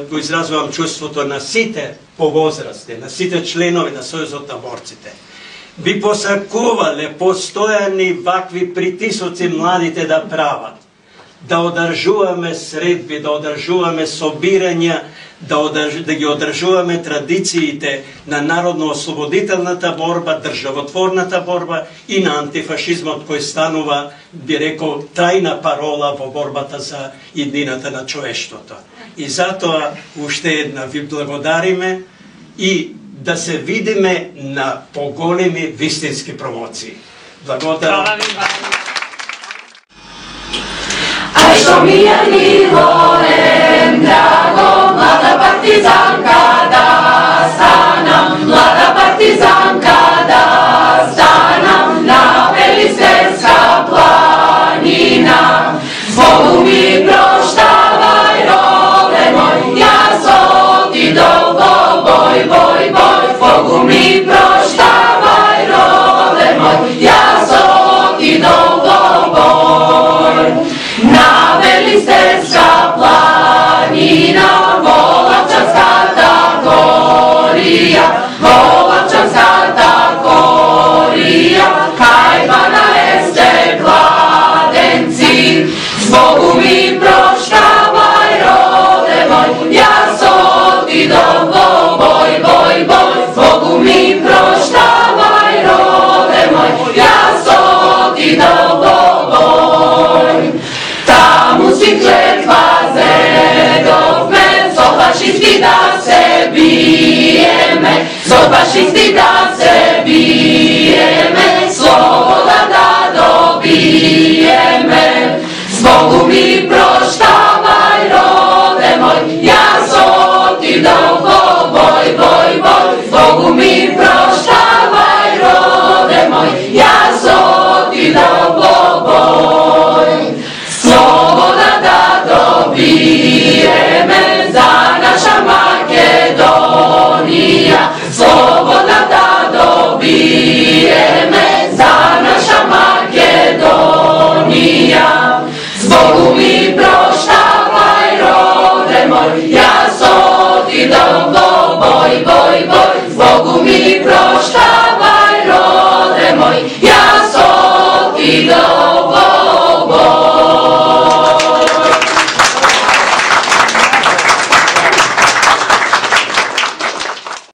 го изразувам чувството на сите по возрасти, на сите членови на Сојузот на борците. Би посакувале постојани вакви притисоци младите да прават, да одржуваме средби, да одржуваме собирања, да ги одржуваме традициите на народно-ослободителната борба, државотворната борба и на антифашизмот кој станува, би рекол, трајна парола во борбата за иднината на човештвото. И затоа уште една ви благодариме и да се видиме на поголеми вистински промоции. Благодарам. Aj što mi je milo, drago, mlada partizanka da stanam, mlada partizanka da stanam na Belisterska planina. Zbogu mi proštavaj, role moj, ja sam ti dolgo boj, boj, boj. Zbogu mi proštavaj, role moj, ja sam ti dolgo boj. Na Belisterska planina, Volavčanska takorija, Volavčanska takorija, kajvana este kladenci, zbogu mi proštavaj, rode moj, ja sam ti dolgo boj, boj, boj, zbogu mi proštavaj, rode moj, ja sam ti dolgo boj. Kletva zedovme, zod fašisti da se bijeme, zod fašisti da